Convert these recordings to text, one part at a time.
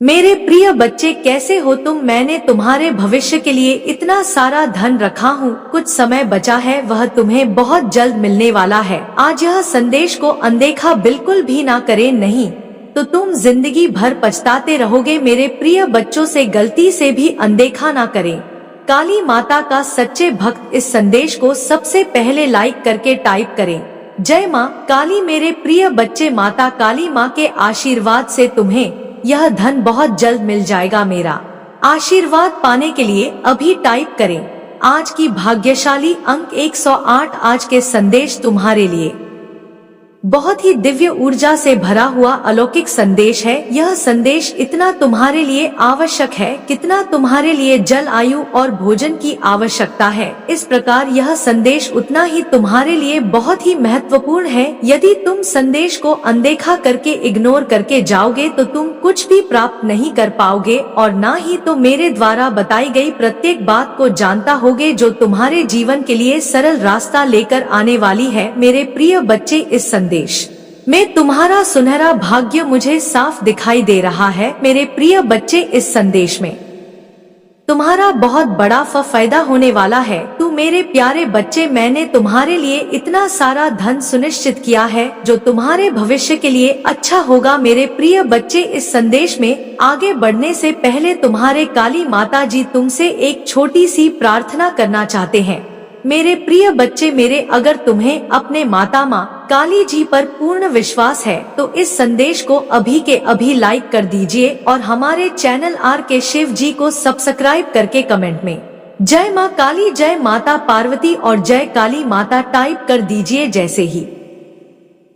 मेरे प्रिय बच्चे, कैसे हो तुम? मैंने तुम्हारे भविष्य के लिए इतना सारा धन रखा हूँ। कुछ समय बचा है, वह तुम्हें बहुत जल्द मिलने वाला है। आज यह संदेश को अनदेखा बिल्कुल भी ना करें, नहीं तो तुम जिंदगी भर पछताते रहोगे। मेरे प्रिय बच्चों से गलती से भी अनदेखा ना करें। काली माता का सच्चे भक्त इस संदेश को सबसे पहले लाइक करके टाइप करें, जय माँ काली। मेरे प्रिय बच्चे, माता काली माँ के आशीर्वाद से तुम्हें यह धन बहुत जल्द मिल जाएगा। मेरा आशीर्वाद पाने के लिए अभी टाइप करें आज की भाग्यशाली अंक 108। आज के संदेश तुम्हारे लिए बहुत ही दिव्य ऊर्जा से भरा हुआ अलौकिक संदेश है। यह संदेश इतना तुम्हारे लिए आवश्यक है कितना तुम्हारे लिए जल, आयु और भोजन की आवश्यकता है। इस प्रकार यह संदेश उतना ही तुम्हारे लिए बहुत ही महत्वपूर्ण है। यदि तुम संदेश को अनदेखा करके, इग्नोर करके जाओगे तो तुम कुछ भी प्राप्त नहीं कर पाओगे और ना ही तो मेरे द्वारा बताई गई प्रत्येक बात को जानता होगे जो तुम्हारे जीवन के लिए सरल रास्ता लेकर आने वाली है। मेरे प्रिय बच्चे, इस संदेश में तुम्हारा सुनहरा भाग्य मुझे साफ दिखाई दे रहा है। मेरे प्रिय बच्चे, इस संदेश में तुम्हारा बहुत बड़ा फायदा होने वाला है। तू मेरे प्यारे बच्चे, मैंने तुम्हारे लिए इतना सारा धन सुनिश्चित किया है जो तुम्हारे भविष्य के लिए अच्छा होगा। मेरे प्रिय बच्चे, इस संदेश में आगे बढ़ने से पहले तुम्हारे काली माता जी तुमसे एक छोटी सी प्रार्थना करना चाहते हैं। मेरे प्रिय बच्चे मेरे, अगर तुम्हें अपने माता माँ काली जी पर पूर्ण विश्वास है तो इस संदेश को अभी के अभी लाइक कर दीजिए और हमारे चैनल आर के शिव जी को सब्सक्राइब करके कमेंट में जय माँ काली, जय माता पार्वती और जय काली माता टाइप कर दीजिए। जैसे ही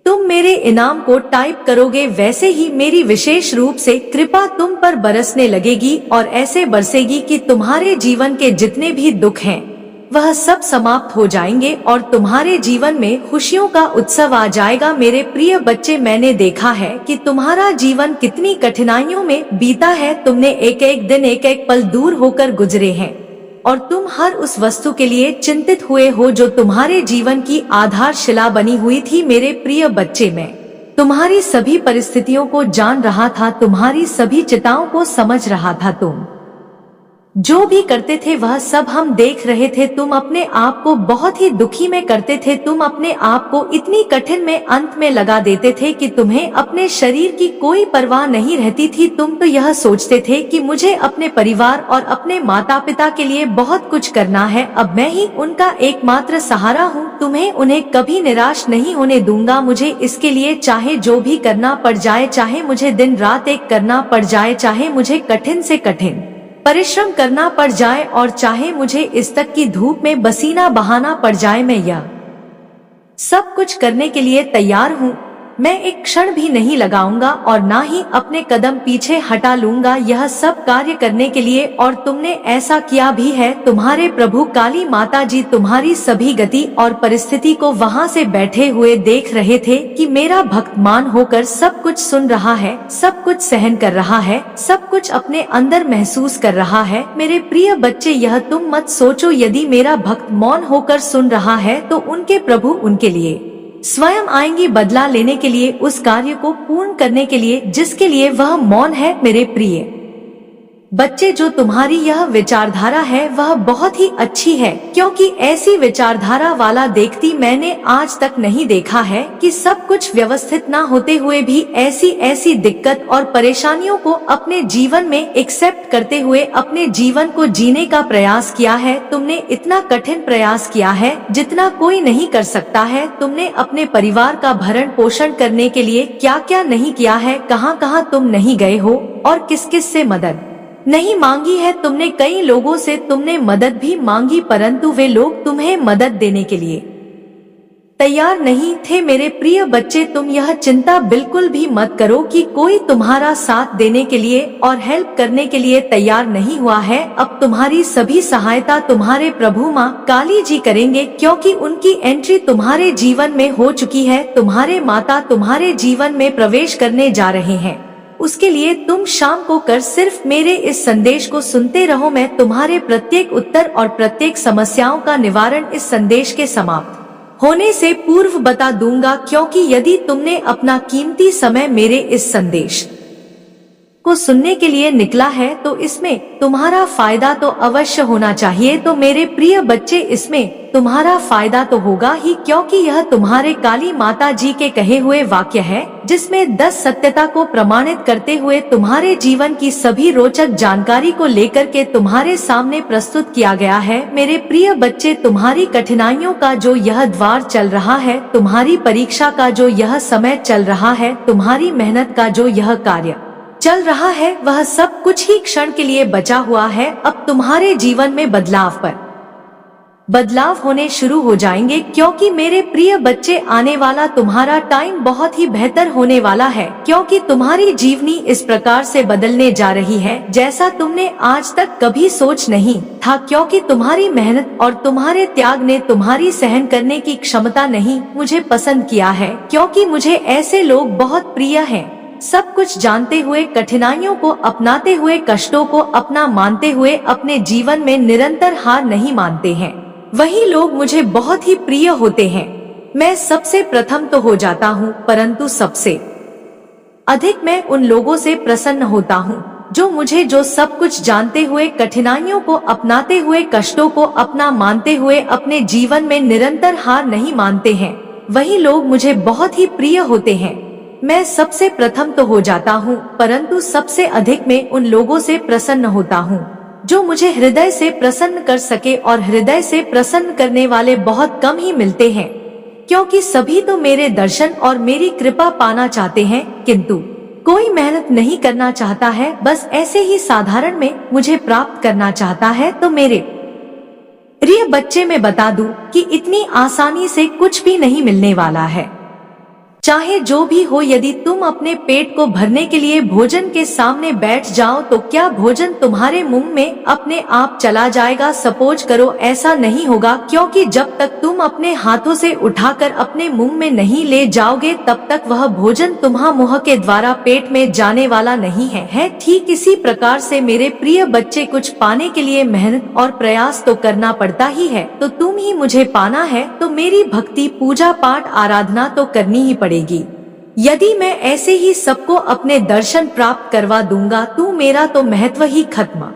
तुम मेरे इनाम को टाइप करोगे वैसे ही मेरी विशेष रूप से कृपा तुम पर बरसने लगेगी और ऐसे बरसेगी कि तुम्हारे जीवन के जितने भी दुख हैं वह सब समाप्त हो जाएंगे और तुम्हारे जीवन में खुशियों का उत्सव आ जाएगा। मेरे प्रिय बच्चे, मैंने देखा है कि तुम्हारा जीवन कितनी कठिनाइयों में बीता है। तुमने एक एक दिन, एक एक पल दूर होकर गुजरे हैं और तुम हर उस वस्तु के लिए चिंतित हुए हो जो तुम्हारे जीवन की आधारशिला बनी हुई थी। मेरे प्रिय बच्चे, मैं तुम्हारी सभी परिस्थितियों को जान रहा था, तुम्हारी सभी चिंताओं को समझ रहा था। तुम जो भी करते थे वह सब हम देख रहे थे। तुम अपने आप को बहुत ही दुखी में करते थे। तुम अपने आप को इतनी कठिन में अंत में लगा देते थे कि तुम्हें अपने शरीर की कोई परवाह नहीं रहती थी। तुम तो यह सोचते थे कि मुझे अपने परिवार और अपने माता पिता के लिए बहुत कुछ करना है। अब मैं ही उनका एकमात्र सहारा हूँ। तुम्हें उन्हें कभी निराश नहीं होने दूंगा। मुझे इसके लिए चाहे जो भी करना पड़ जाए, चाहे मुझे दिन रात एक करना पड़ जाए, चाहे मुझे कठिन से कठिन परिश्रम करना पड़ जाए और चाहे मुझे इस तक की धूप में पसीना बहाना पड़ जाए, मैं यह सब कुछ करने के लिए तैयार हूँ। मैं एक क्षण भी नहीं लगाऊंगा और ना ही अपने कदम पीछे हटा लूंगा यह सब कार्य करने के लिए, और तुमने ऐसा किया भी है। तुम्हारे प्रभु काली माता जी तुम्हारी सभी गति और परिस्थिति को वहां से बैठे हुए देख रहे थे कि मेरा भक्त मान होकर सब कुछ सुन रहा है, सब कुछ सहन कर रहा है, सब कुछ अपने अंदर महसूस कर रहा है। मेरे प्रिय बच्चे, यह तुम मत सोचो, यदि मेरा भक्त मौन होकर सुन रहा है तो उनके प्रभु उनके लिए स्वयं आएंगी बदला लेने के लिए, उस कार्य को पूर्ण करने के लिए जिसके लिए वह मौन है। मेरे प्रिय बच्चे, जो तुम्हारी यह विचारधारा है वह बहुत ही अच्छी है, क्योंकि ऐसी विचारधारा वाला व्यक्ति मैंने आज तक नहीं देखा है कि सब कुछ व्यवस्थित ना होते हुए भी ऐसी दिक्कत और परेशानियों को अपने जीवन में एक्सेप्ट करते हुए अपने जीवन को जीने का प्रयास किया है। तुमने इतना कठिन प्रयास किया है जितना कोई नहीं कर सकता है। तुमने अपने परिवार का भरण पोषण करने के लिए क्या क्या नहीं किया है, कहां कहां तुम नहीं गए हो और किस किस से मदद नहीं मांगी है। तुमने कई लोगों से तुमने मदद भी मांगी, परंतु वे लोग तुम्हें मदद देने के लिए तैयार नहीं थे। मेरे प्रिय बच्चे, तुम यह चिंता बिल्कुल भी मत करो कि कोई तुम्हारा साथ देने के लिए और हेल्प करने के लिए तैयार नहीं हुआ है। अब तुम्हारी सभी सहायता तुम्हारे प्रभु माँ काली जी करेंगे, क्योंकि उनकी एंट्री तुम्हारे जीवन में हो चुकी है। तुम्हारे माता तुम्हारे जीवन में प्रवेश करने जा रहे हैं। उसके लिए तुम शाम को कर सिर्फ मेरे इस संदेश को सुनते रहो। मैं तुम्हारे प्रत्येक उत्तर और प्रत्येक समस्याओं का निवारण इस संदेश के समाप्त होने से पूर्व बता दूंगा, क्योंकि यदि तुमने अपना कीमती समय मेरे इस संदेश को सुनने के लिए निकला है तो इसमें तुम्हारा फायदा तो अवश्य होना चाहिए। तो मेरे प्रिय बच्चे, इसमें तुम्हारा फायदा तो होगा ही, क्योंकि यह तुम्हारे काली माता जी के कहे हुए वाक्य है, जिसमें 10 सत्यता को प्रमाणित करते हुए तुम्हारे जीवन की सभी रोचक जानकारी को लेकर के तुम्हारे सामने प्रस्तुत किया गया है। मेरे प्रिय बच्चे, तुम्हारी कठिनाइयों का जो यह द्वार चल रहा है, तुम्हारी परीक्षा का जो यह समय चल रहा है, तुम्हारी मेहनत का जो यह कार्य चल रहा है, वह सब कुछ ही क्षण के लिए बचा हुआ है। अब तुम्हारे जीवन में बदलाव होने शुरू हो जाएंगे, क्योंकि मेरे प्रिय बच्चे, आने वाला तुम्हारा टाइम बहुत ही बेहतर होने वाला है, क्योंकि तुम्हारी जीवनी इस प्रकार से बदलने जा रही है जैसा तुमने आज तक कभी सोच नहीं था, क्योंकि तुम्हारी मेहनत और तुम्हारे त्याग ने तुम्हारी सहन करने की क्षमता नहीं मुझे पसंद किया है, क्योंकि मुझे ऐसे लोग बहुत प्रिय हैं, सब कुछ जानते हुए, कठिनाइयों को अपनाते हुए, कष्टों को अपना मानते हुए, अपने जीवन में निरंतर हार नहीं मानते हैं, वही लोग मुझे बहुत ही प्रिय होते हैं। मैं सबसे प्रथम तो हो जाता हूँ, परंतु सबसे अधिक मैं उन लोगों से प्रसन्न होता हूँ जो मुझे, जो सब कुछ जानते हुए, कठिनाइयों को अपनाते हुए, कष्टों को अपना मानते हुए, अपने जीवन में निरंतर हार नहीं मानते हैं, वही लोग मुझे बहुत ही प्रिय होते हैं। मैं सबसे प्रथम तो हो जाता हूँ, परंतु सबसे अधिक मैं उन लोगों से प्रसन्न होता हूँ जो मुझे हृदय से प्रसन्न कर सके, और हृदय से प्रसन्न करने वाले बहुत कम ही मिलते हैं, क्योंकि सभी तो मेरे दर्शन और मेरी कृपा पाना चाहते हैं, किंतु कोई मेहनत नहीं करना चाहता है, बस ऐसे ही साधारण में मुझे प्राप्त करना चाहता है। तो मेरे प्रिय बच्चे, मैं बता दूं कि इतनी आसानी से कुछ भी नहीं मिलने वाला है। चाहे जो भी हो, यदि तुम अपने पेट को भरने के लिए भोजन के सामने बैठ जाओ तो क्या भोजन तुम्हारे मुंह में अपने आप चला जाएगा? सपोज करो ऐसा नहीं होगा, क्योंकि जब तक तुम अपने हाथों से उठाकर अपने मुंह में नहीं ले जाओगे तब तक वह भोजन तुम्हारे मुंह के द्वारा पेट में जाने वाला नहीं है। ठीक इसी प्रकार से मेरे प्रिय बच्चे, कुछ पाने के लिए मेहनत और प्रयास तो करना पड़ता ही है। तो तुम ही मुझे पाना है तो मेरी भक्ति, पूजा पाठ, आराधना तो करनी ही पड़ेगी। यदि मैं ऐसे ही सबको अपने दर्शन प्राप्त करवा दूंगा तो मेरा तो महत्व ही खत्म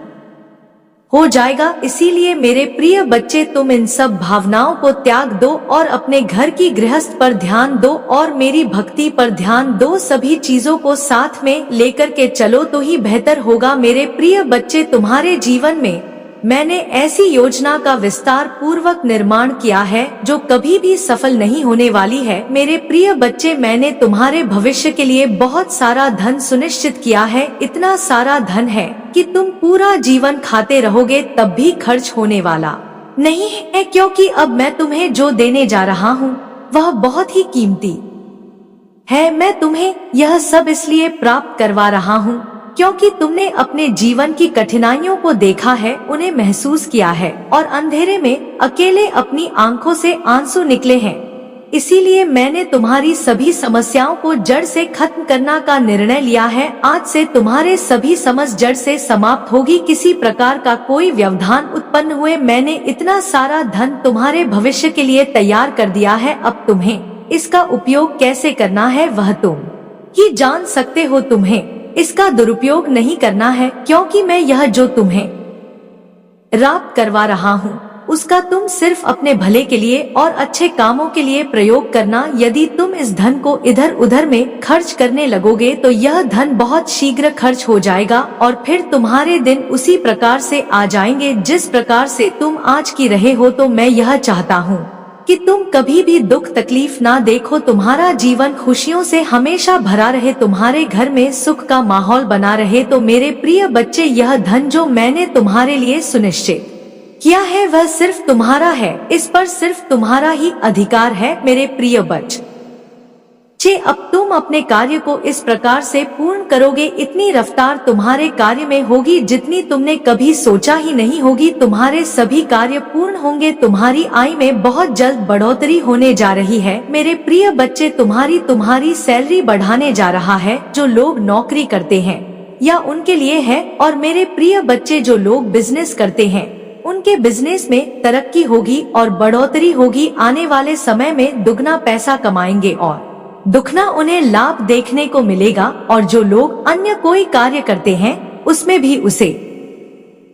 हो जाएगा। इसीलिए मेरे प्रिय बच्चे, तुम इन सब भावनाओं को त्याग दो और अपने घर की गृहस्थ पर ध्यान दो और मेरी भक्ति पर ध्यान दो। सभी चीजों को साथ में लेकर के चलो तो ही बेहतर होगा। मेरे प्रिय बच्चे, तुम्हारे जीवन में मैंने ऐसी योजना का विस्तार पूर्वक निर्माण किया है जो कभी भी सफल नहीं होने वाली है। मेरे प्रिय बच्चे, मैंने तुम्हारे भविष्य के लिए बहुत सारा धन सुनिश्चित किया है। इतना सारा धन है कि तुम पूरा जीवन खाते रहोगे तब भी खर्च होने वाला नहीं है, क्योंकि अब मैं तुम्हें जो देने जा रहा हूँ वह बहुत ही कीमती है। मैं तुम्हें यह सब इसलिए प्राप्त करवा रहा हूँ क्योंकि तुमने अपने जीवन की कठिनाइयों को देखा है, उन्हें महसूस किया है और अंधेरे में अकेले अपनी आंखों से आंसू निकले हैं। इसीलिए मैंने तुम्हारी सभी समस्याओं को जड़ से खत्म करना का निर्णय लिया है। आज से तुम्हारे सभी समस्या जड़ से समाप्त होगी। किसी प्रकार का कोई व्यवधान उत्पन्न हुए, मैंने इतना सारा धन तुम्हारे भविष्य के लिए तैयार कर दिया है। अब तुम्हें इसका उपयोग कैसे करना है वह तुम ही जान सकते हो। तुम्हें इसका दुरुपयोग नहीं करना है, क्योंकि मैं यह जो तुम्हें प्राप्त करवा रहा हूँ उसका तुम सिर्फ अपने भले के लिए और अच्छे कामों के लिए प्रयोग करना। यदि तुम इस धन को इधर उधर में खर्च करने लगोगे तो यह धन बहुत शीघ्र खर्च हो जाएगा और फिर तुम्हारे दिन उसी प्रकार से आ जाएंगे जिस प्रकार से तुम आज की रहे हो। तो मैं यह चाहता हूँ कि तुम कभी भी दुख तकलीफ ना देखो, तुम्हारा जीवन खुशियों से हमेशा भरा रहे, तुम्हारे घर में सुख का माहौल बना रहे। तो मेरे प्रिय बच्चे, यह धन जो मैंने तुम्हारे लिए सुनिश्चित किया है वह सिर्फ तुम्हारा है, इस पर सिर्फ तुम्हारा ही अधिकार है। मेरे प्रिय बच्चे, अब तुम अपने कार्य को इस प्रकार से पूर्ण करोगे, इतनी रफ्तार तुम्हारे कार्य में होगी जितनी तुमने कभी सोचा ही नहीं होगी। तुम्हारे सभी कार्य पूर्ण होंगे, तुम्हारी आय में बहुत जल्द बढ़ोतरी होने जा रही है। मेरे प्रिय बच्चे, तुम्हारी सैलरी बढ़ाने जा रहा है। जो लोग नौकरी करते हैं या उनके लिए है, और मेरे प्रिय बच्चे जो लोग बिजनेस करते हैं उनके बिजनेस में तरक्की होगी और बढ़ोतरी होगी। आने वाले समय में दुगना पैसा कमाएंगे और दुखना उन्हें लाभ देखने को मिलेगा और जो लोग अन्य कोई कार्य करते हैं उसमें भी उसे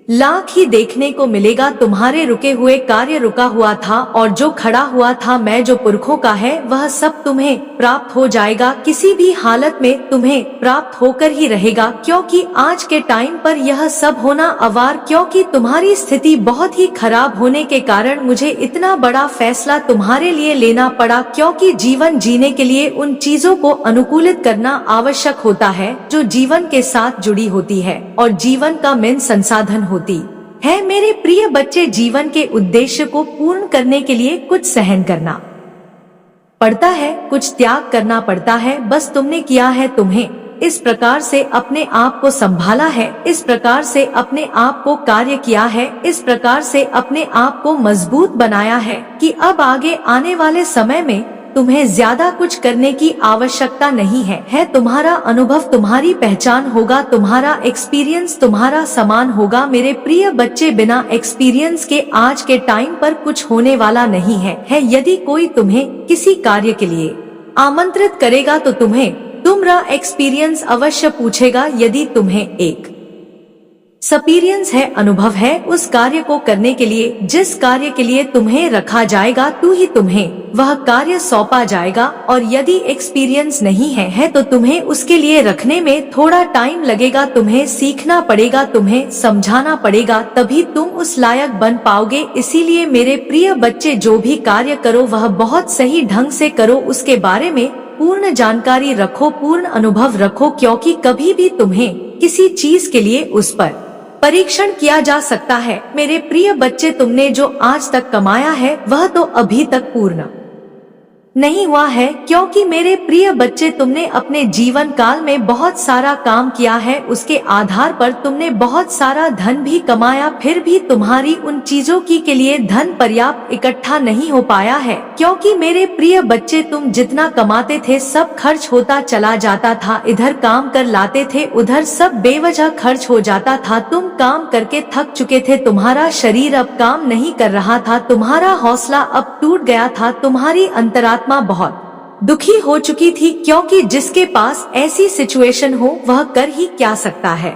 लाख ही देखने को मिलेगा। तुम्हारे रुके हुए कार्य रुका हुआ था और जो खड़ा हुआ था मैं जो पुरखों का है वह सब तुम्हें प्राप्त हो जाएगा। किसी भी हालत में तुम्हें प्राप्त होकर ही रहेगा, क्योंकि आज के टाइम पर यह सब होना अवार, क्योंकि तुम्हारी स्थिति बहुत ही खराब होने के कारण मुझे इतना बड़ा फैसला तुम्हारे लिए लेना पड़ा, क्योंकि जीवन जीने के लिए उन चीजों को अनुकूलित करना आवश्यक होता है जो जीवन के साथ जुड़ी होती है और जीवन का मेन संसाधन होती है। मेरे प्रिय बच्चे, जीवन के उद्देश्य को पूर्ण करने के लिए कुछ सहन करना पड़ता है, कुछ त्याग करना पड़ता है। बस तुमने किया है, तुम्हें इस प्रकार से अपने आप को संभाला है, इस प्रकार से अपने आप को कार्य किया है, इस प्रकार से अपने आप को मजबूत बनाया है कि अब आगे आने वाले समय में तुम्हें ज्यादा कुछ करने की आवश्यकता नहीं है। तुम्हारा अनुभव तुम्हारी पहचान होगा, तुम्हारा एक्सपीरियंस तुम्हारा समान होगा। मेरे प्रिय बच्चे, बिना एक्सपीरियंस के आज के टाइम पर कुछ होने वाला नहीं है। यदि कोई तुम्हें किसी कार्य के लिए आमंत्रित करेगा तो तुम्हारा एक्सपीरियंस अवश्य पूछेगा। यदि तुम्हें एक एक्सपीरियंस है, अनुभव है उस कार्य को करने के लिए, जिस कार्य के लिए तुम्हें रखा जाएगा तुम्हें वह कार्य सौंपा जाएगा। और यदि एक्सपीरियंस नहीं है तो तुम्हें उसके लिए रखने में थोड़ा टाइम लगेगा, तुम्हें सीखना पड़ेगा, तुम्हें समझाना पड़ेगा, तभी तुम उस लायक बन पाओगे। इसीलिए मेरे प्रिय बच्चे, जो भी कार्य करो वह बहुत सही ढंग से करो, उसके बारे में पूर्ण जानकारी रखो, पूर्ण अनुभव रखो, क्योंकि कभी भी तुम्हें किसी चीज के लिए उस पर परीक्षण किया जा सकता है। मेरे प्रिय बच्चे, तुमने जो आज तक कमाया है वह तो अभी तक पूर्ण नहीं हुआ है, क्योंकि मेरे प्रिय बच्चे, तुमने अपने जीवन काल में बहुत सारा काम किया है, उसके आधार पर तुमने बहुत सारा धन भी कमाया, फिर भी तुम्हारी उन चीजों की के लिए धन पर्याप्त इकट्ठा नहीं हो पाया है। क्योंकि मेरे प्रिय बच्चे, तुम जितना कमाते थे सब खर्च होता चला जाता था, इधर काम कर लाते थे उधर सब बेवजह खर्च हो जाता था। तुम काम करके थक चुके थे, तुम्हारा शरीर अब काम नहीं कर रहा था, तुम्हारा हौसला अब टूट गया था, तुम्हारी अंतरात्मा बहुत दुखी हो चुकी थी, क्योंकि जिसके पास ऐसी सिचुएशन हो वह कर ही क्या सकता है,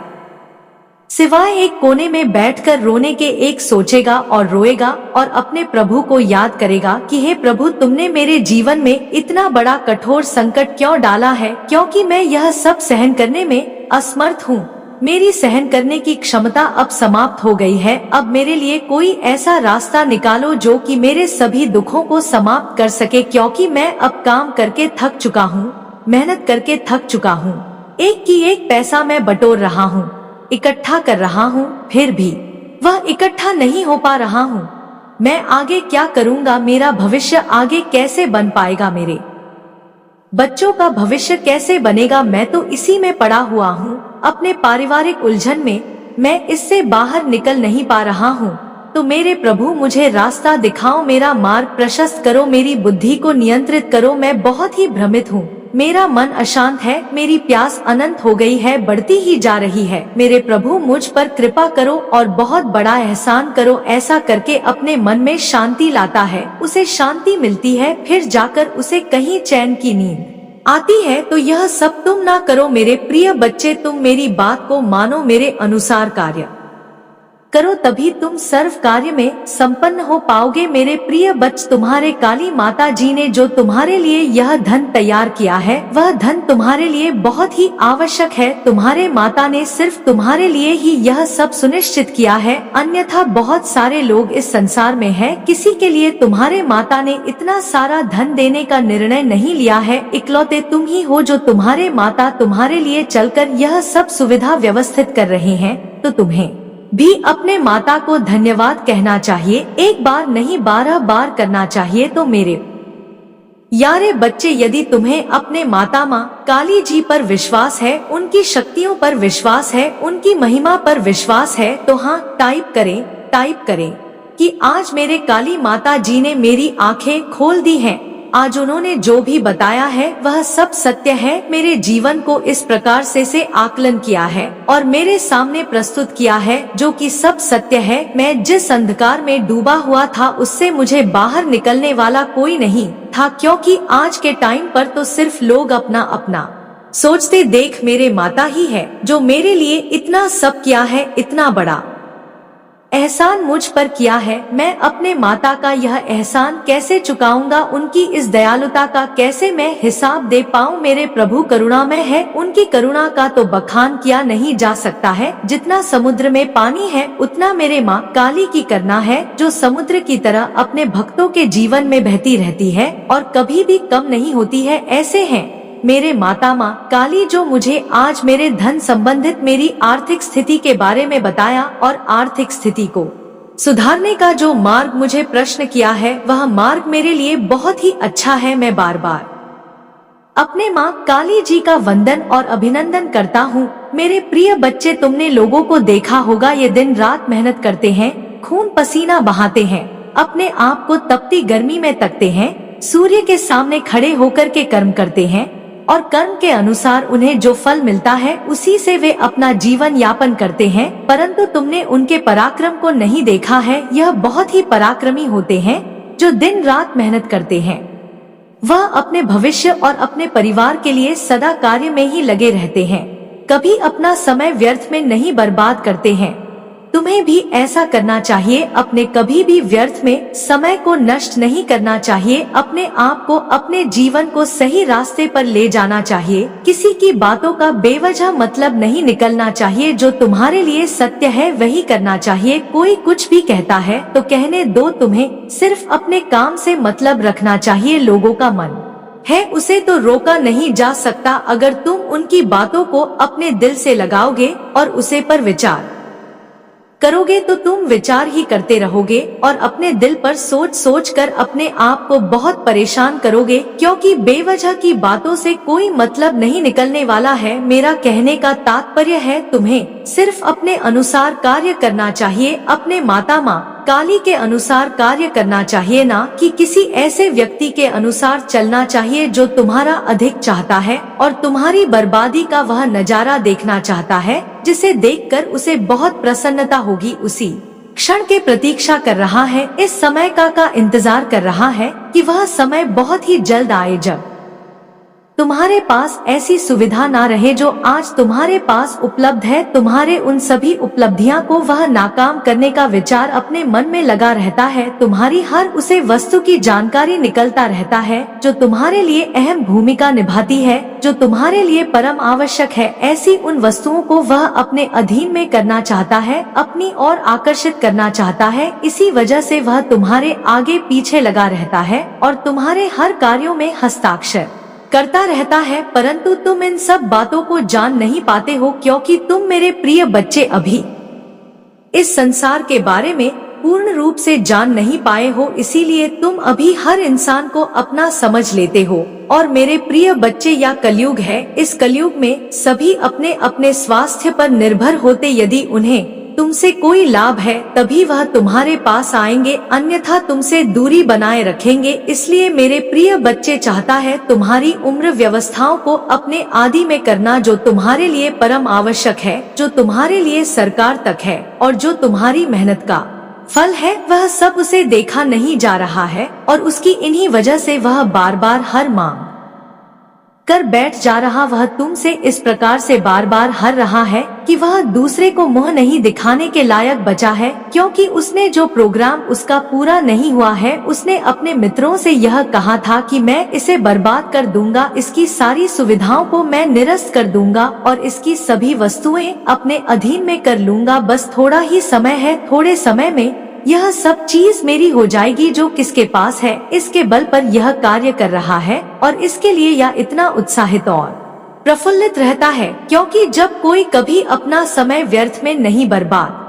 सिवाय एक कोने में बैठकर रोने के। एक सोचेगा और रोएगा और अपने प्रभु को याद करेगा कि हे प्रभु, तुमने मेरे जीवन में इतना बड़ा कठोर संकट क्यों डाला है, क्योंकि मैं यह सब सहन करने में असमर्थ हूँ। मेरी सहन करने की क्षमता अब समाप्त हो गई है। अब मेरे लिए कोई ऐसा रास्ता निकालो जो कि मेरे सभी दुखों को समाप्त कर सके, क्योंकि मैं अब काम करके थक चुका हूँ, मेहनत करके थक चुका हूँ। एक की एक पैसा मैं बटोर रहा हूँ, इकट्ठा कर रहा हूँ, फिर भी वह इकट्ठा नहीं हो पा रहा हूँ। मैं आगे क्या करूँगा, मेरा भविष्य आगे कैसे बन पाएगा, मेरे बच्चों का भविष्य कैसे बनेगा, मैं तो इसी में पड़ा हुआ हूँ। अपने पारिवारिक उलझन में मैं इससे बाहर निकल नहीं पा रहा हूँ। तो मेरे प्रभु, मुझे रास्ता दिखाओ, मेरा मार्ग प्रशस्त करो, मेरी बुद्धि को नियंत्रित करो। मैं बहुत ही भ्रमित हूँ, मेरा मन अशांत है, मेरी प्यास अनंत हो गई है, बढ़ती ही जा रही है। मेरे प्रभु, मुझ पर कृपा करो और बहुत बड़ा एहसान करो। ऐसा करके अपने मन में शांति लाता है, उसे शांति मिलती है, फिर जाकर उसे कहीं चैन की नींद आती है। तो यह सब तुम ना करो मेरे प्रिय बच्चे, तुम मेरी बात को मानो, मेरे अनुसार कार्य करो, तभी तुम सर्व कार्य में संपन्न हो पाओगे। मेरे प्रिय बच्चे, तुम्हारे काली माता जी ने जो तुम्हारे लिए यह धन तैयार किया है वह धन तुम्हारे लिए बहुत ही आवश्यक है। तुम्हारे माता ने सिर्फ तुम्हारे लिए ही यह सब सुनिश्चित किया है, अन्यथा बहुत सारे लोग इस संसार में हैं, किसी के लिए तुम्हारे माता ने इतना सारा धन देने का निर्णय नहीं लिया है। इकलौते तुम ही हो जो तुम्हारे माता तुम्हारे लिए चलकर यह सब सुविधा व्यवस्थित कर रहे हैं। तो तुम्हें भी अपने माता को धन्यवाद कहना चाहिए, एक बार नहीं 12 बार करना चाहिए। तो मेरे यारे बच्चे, यदि तुम्हें अपने माता माँ काली जी पर विश्वास है, उनकी शक्तियों पर विश्वास है, उनकी महिमा पर विश्वास है, तो हाँ टाइप करें कि आज मेरे काली माता जी ने मेरी आंखें खोल दी हैं। आज उन्होंने जो भी बताया है वह सब सत्य है। मेरे जीवन को इस प्रकार से आकलन किया है और मेरे सामने प्रस्तुत किया है जो कि सब सत्य है। मैं जिस अंधकार में डूबा हुआ था उससे मुझे बाहर निकलने वाला कोई नहीं था, क्योंकि आज के टाइम पर तो सिर्फ लोग अपना अपना सोचते। देख, मेरे माता ही है जो मेरे लिए इतना सब किया है, इतना बड़ा एहसान मुझ पर किया है। मैं अपने माता का यह एहसान कैसे चुकाऊंगा, उनकी इस दयालुता का कैसे मैं हिसाब दे पाऊं। मेरे प्रभु करुणामय है, उनकी करुणा का तो बखान किया नहीं जा सकता है। जितना समुद्र में पानी है उतना मेरे माँ काली की करना है, जो समुद्र की तरह अपने भक्तों के जीवन में बहती रहती है और कभी भी कम नहीं होती है। ऐसे हैं मेरे माता माँ काली, जो मुझे आज मेरे धन संबंधित मेरी आर्थिक स्थिति के बारे में बताया और आर्थिक स्थिति को सुधारने का जो मार्ग मुझे प्रश्न किया है वह मार्ग मेरे लिए बहुत ही अच्छा है। मैं बार बार अपने माँ काली जी का वंदन और अभिनंदन करता हूँ। मेरे प्रिय बच्चे, तुमने लोगों को देखा होगा, ये दिन रात मेहनत करते हैं, खून पसीना बहाते हैं, अपने आप को तपती गर्मी में तकते हैं, सूर्य के सामने खड़े होकर के कर्म करते हैं और कर्म के अनुसार उन्हें जो फल मिलता है उसी से वे अपना जीवन यापन करते हैं। परंतु तुमने उनके पराक्रम को नहीं देखा है। यह बहुत ही पराक्रमी होते हैं जो दिन रात मेहनत करते हैं। वह अपने भविष्य और अपने परिवार के लिए सदा कार्य में ही लगे रहते हैं, कभी अपना समय व्यर्थ में नहीं बर्बाद करते हैं। तुम्हें भी ऐसा करना चाहिए। अपने कभी भी व्यर्थ में समय को नष्ट नहीं करना चाहिए। अपने आप को, अपने जीवन को सही रास्ते पर ले जाना चाहिए। किसी की बातों का बेवजह मतलब नहीं निकलना चाहिए। जो तुम्हारे लिए सत्य है वही करना चाहिए। कोई कुछ भी कहता है तो कहने दो, तुम्हें सिर्फ अपने काम से मतलब रखना चाहिए। लोगों का मन है उसे तो रोका नहीं जा सकता। अगर तुम उनकी बातों को अपने दिल से लगाओगे और उसे पर विचार करोगे तो तुम विचार ही करते रहोगे और अपने दिल पर सोच सोच कर अपने आप को बहुत परेशान करोगे, क्योंकि बेवजह की बातों से कोई मतलब नहीं निकलने वाला है। मेरा कहने का तात्पर्य है तुम्हें सिर्फ अपने अनुसार कार्य करना चाहिए, अपने माता माँ काली के अनुसार कार्य करना चाहिए, ना कि किसी ऐसे व्यक्ति के अनुसार चलना चाहिए जो तुम्हारा अधिक चाहता है और तुम्हारी बर्बादी का वह नजारा देखना चाहता है, जिसे देखकर उसे बहुत प्रसन्नता होगी। उसी क्षण के प्रतीक्षा कर रहा है, इस समय का इंतजार कर रहा है कि वह समय बहुत ही जल्द आए जब तुम्हारे पास ऐसी सुविधा ना रहे जो आज तुम्हारे पास उपलब्ध है। तुम्हारे उन सभी उपलब्धियां को वह नाकाम करने का विचार अपने मन में लगा रहता है। तुम्हारी हर उसे वस्तु की जानकारी निकलता रहता है जो तुम्हारे लिए अहम भूमिका निभाती है, जो तुम्हारे लिए परम आवश्यक है। ऐसी उन वस्तुओं को वह अपने अधीन में करना चाहता है, अपनी ओर आकर्षित करना चाहता है। इसी वजह से वह तुम्हारे आगे पीछे लगा रहता है और तुम्हारे हर कार्यों में हस्ताक्षर करता रहता है। परंतु तुम इन सब बातों को जान नहीं पाते हो, क्योंकि तुम मेरे प्रिय बच्चे अभी इस संसार के बारे में पूर्ण रूप से जान नहीं पाए हो, इसीलिए तुम अभी हर इंसान को अपना समझ लेते हो। और मेरे प्रिय बच्चे, यह कलयुग है। इस कलयुग में सभी अपने अपने स्वास्थ्य पर निर्भर होते। यदि उन्हें तुमसे कोई लाभ है तभी वह तुम्हारे पास आएंगे, अन्यथा तुमसे दूरी बनाए रखेंगे। इसलिए मेरे प्रिय बच्चे, चाहता है तुम्हारी उम्र व्यवस्थाओं को अपने आदि में करना, जो तुम्हारे लिए परम आवश्यक है, जो तुम्हारे लिए सरकार तक है और जो तुम्हारी मेहनत का फल है, वह सब उसे देखा नहीं जा रहा है और उसकी इन्हीं वजह से वह बार बार हर मांग कर बैठ जा रहा। वह तुमसे इस प्रकार से बार बार हर रहा है कि वह दूसरे को मुंह नहीं दिखाने के लायक बचा है, क्योंकि उसने जो प्रोग्राम उसका पूरा नहीं हुआ है, उसने अपने मित्रों से यह कहा था कि मैं इसे बर्बाद कर दूंगा, इसकी सारी सुविधाओं को मैं निरस्त कर दूंगा और इसकी सभी वस्तुएं अपने अधीन में कर लूंगा। बस थोड़ा ही समय है, थोड़े समय में यह सब चीज मेरी हो जाएगी। जो किसके पास है, इसके बल पर यह कार्य कर रहा है और इसके लिए यह इतना उत्साहित और प्रफुल्लित रहता है, क्योंकि जब कोई कभी अपना समय व्यर्थ में नहीं बर्बाद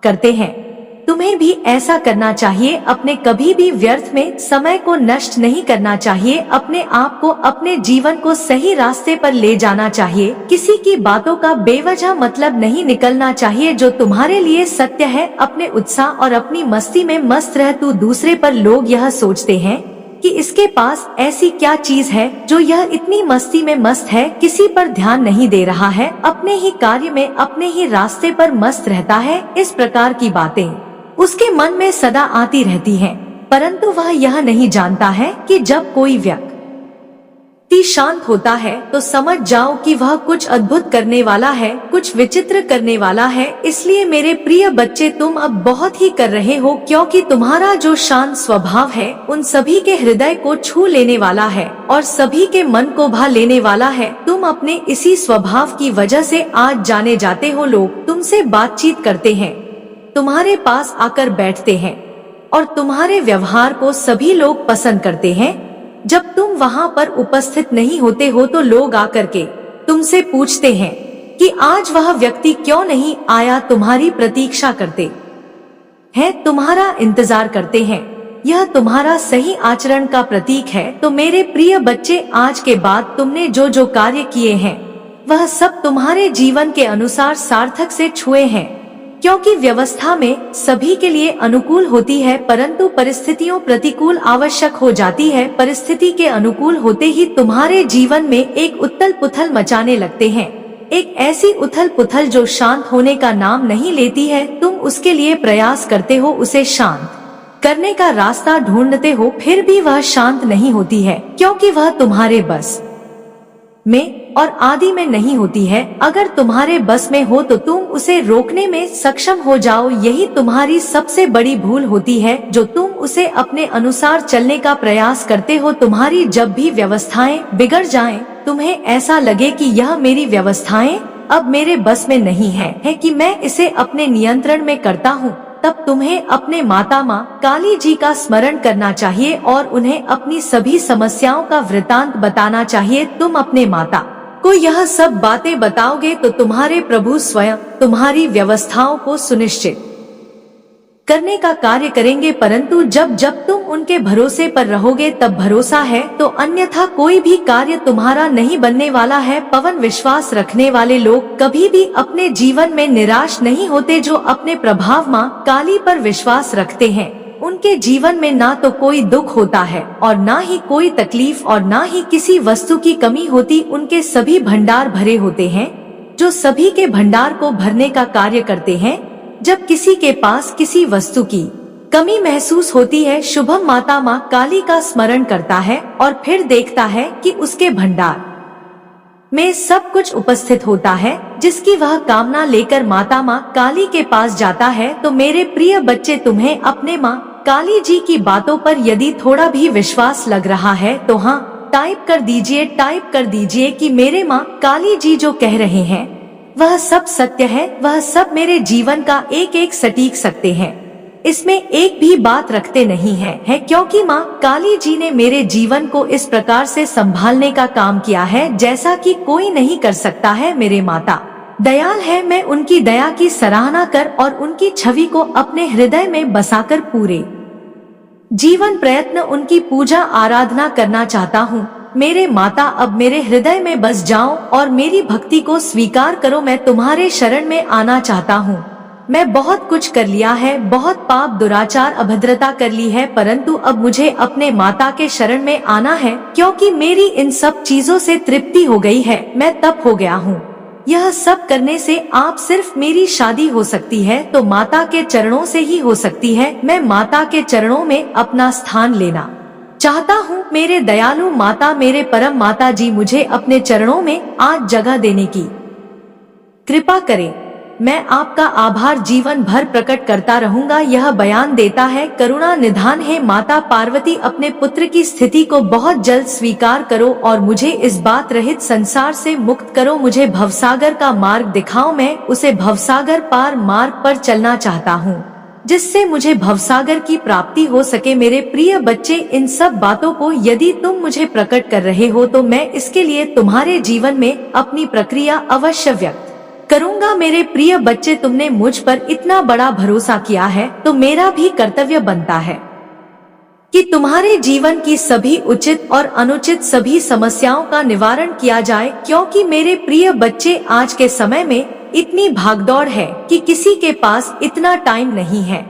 करते हैं, तुम्हें भी ऐसा करना चाहिए। अपने कभी भी व्यर्थ में समय को नष्ट नहीं करना चाहिए। अपने आप को, अपने जीवन को सही रास्ते पर ले जाना चाहिए। किसी की बातों का बेवजह मतलब नहीं निकलना चाहिए। जो तुम्हारे लिए सत्य है, अपने उत्साह और अपनी मस्ती में मस्त रह तू दूसरे पर। लोग यह सोचते हैं कि इसके पास ऐसी क्या चीज है जो यह इतनी मस्ती में मस्त है, किसी पर ध्यान नहीं दे रहा है, अपने ही कार्य में अपने ही रास्ते पर मस्त रहता है। इस प्रकार की बातें उसके मन में सदा आती रहती हैं, परंतु वह यह नहीं जानता है कि जब कोई व्यक्ति शांत होता है तो समझ जाओ कि वह कुछ अद्भुत करने वाला है, कुछ विचित्र करने वाला है। इसलिए मेरे प्रिय बच्चे, तुम अब बहुत ही कर रहे हो, क्योंकि तुम्हारा जो शांत स्वभाव है उन सभी के हृदय को छू लेने वाला है और सभी के मन को भा लेने वाला है। तुम अपने इसी स्वभाव की वजह से आज जाने जाते हो, लोग तुमसे बातचीत करते हैं, तुम्हारे पास आकर बैठते हैं और तुम्हारे व्यवहार को सभी लोग पसंद करते हैं। जब तुम वहाँ पर उपस्थित नहीं होते हो तो लोग आकर के तुमसे पूछते हैं कि आज वह व्यक्ति क्यों नहीं आया, तुम्हारी प्रतीक्षा करते हैं, तुम्हारा इंतजार करते हैं। यह तुम्हारा सही आचरण का प्रतीक है। तो मेरे प्रिय बच्चे, आज के बाद तुमने जो जो कार्य किए हैं वह सब तुम्हारे जीवन के अनुसार सार्थक से छुए हैं, क्योंकि व्यवस्था में सभी के लिए अनुकूल होती है, परंतु परिस्थितियों प्रतिकूल आवश्यक हो जाती है। परिस्थिति के अनुकूल होते ही तुम्हारे जीवन में एक उथल पुथल मचाने लगते हैं, एक ऐसी उथल पुथल जो शांत होने का नाम नहीं लेती है। तुम उसके लिए प्रयास करते हो, उसे शांत करने का रास्ता ढूंढते हो, फिर भी वह शांत नहीं होती है, क्योंकि वह तुम्हारे बस में और आदि में नहीं होती है। अगर तुम्हारे बस में हो तो तुम उसे रोकने में सक्षम हो जाओ। यही तुम्हारी सबसे बड़ी भूल होती है, जो तुम उसे अपने अनुसार चलने का प्रयास करते हो। तुम्हारी जब भी व्यवस्थाएं बिगड़ जाएं, तुम्हें ऐसा लगे कि यह मेरी व्यवस्थाएं अब मेरे बस में नहीं है कि मैं इसे अपने नियंत्रण में करता हूँ, तब तुम्हें अपने माता माँ काली जी का स्मरण करना चाहिए और उन्हें अपनी सभी समस्याओं का वृतांत बताना चाहिए। तुम अपने माता को यह सब बातें बताओगे तो तुम्हारे प्रभु स्वयं तुम्हारी व्यवस्थाओं को सुनिश्चित करने का कार्य करेंगे, परंतु जब जब तुम उनके भरोसे पर रहोगे तब भरोसा है, तो अन्यथा कोई भी कार्य तुम्हारा नहीं बनने वाला है। पवन विश्वास रखने वाले लोग कभी भी अपने जीवन में निराश नहीं होते। जो अपने प्रभाव माँ काली पर विश्वास रखते हैं, उनके जीवन में ना तो कोई दुख होता है और ना ही कोई तकलीफ और ना ही किसी वस्तु की कमी होती। उनके सभी भंडार भरे होते हैं, जो सभी के भंडार को भरने का कार्य करते हैं। जब किसी के पास किसी वस्तु की कमी महसूस होती है, शुभम माता माँ काली का स्मरण करता है और फिर देखता है कि उसके भंडार में सब कुछ उपस्थित होता है, जिसकी वह कामना लेकर माता माँ काली के पास जाता है। तो मेरे प्रिय बच्चे, तुम्हें अपने माँ काली जी की बातों पर यदि थोड़ा भी विश्वास लग रहा है तो हाँ, टाइप कर दीजिए कि मेरे माँ काली जी जो कह रहे हैं वह सब सत्य है, वह सब मेरे जीवन का एक एक सटीक सकते हैं, इसमें एक भी बात रखते नहीं है, क्योंकि माँ काली जी ने मेरे जीवन को इस प्रकार से संभालने का काम किया है जैसा कि कोई नहीं कर सकता है। मेरे माता दयाल है, मैं उनकी दया की सराहना कर और उनकी छवि को अपने हृदय में बसाकर पूरे जीवन प्रयत्न उनकी पूजा आराधना करना चाहता हूँ। मेरे माता, अब मेरे हृदय में बस जाओ और मेरी भक्ति को स्वीकार करो। मैं तुम्हारे शरण में आना चाहता हूँ। मैं बहुत कुछ कर लिया है, बहुत पाप दुराचार अभद्रता कर ली है, परंतु अब मुझे अपने माता के शरण में आना है, क्योंकि मेरी इन सब चीजों से तृप्ति हो गई है। मैं तप हो गया हूँ। यह सब करने से आप सिर्फ मेरी शादी हो सकती है तो माता के चरणों से ही हो सकती है। मैं माता के चरणों में अपना स्थान लेना चाहता हूँ। मेरे दयालु माता, मेरे परम माता जी, मुझे अपने चरणों में आज जगह देने की कृपा करें। मैं आपका आभार जीवन भर प्रकट करता रहूंगा। यह बयान देता है, करुणा निधान है माता पार्वती, अपने पुत्र की स्थिति को बहुत जल्द स्वीकार करो और मुझे इस बात रहित संसार से मुक्त करो। मुझे भवसागर का मार्ग दिखाओ। मैं उसे भवसागर पार मार्ग पर चलना चाहता हूँ, जिससे मुझे भवसागर की प्राप्ति हो सके। मेरे प्रिय बच्चे, इन सब बातों को यदि तुम मुझे प्रकट कर रहे हो तो मैं इसके लिए तुम्हारे जीवन में अपनी प्रक्रिया अवश्य व्यक्त करूंगा। मेरे प्रिय बच्चे, तुमने मुझ पर इतना बड़ा भरोसा किया है तो मेरा भी कर्तव्य बनता है कि तुम्हारे जीवन की सभी उचित और अनुचित सभी समस्याओं का निवारण किया जाए, क्योंकि मेरे प्रिय बच्चे, आज के समय में इतनी भागदौड़ है कि किसी के पास इतना टाइम नहीं है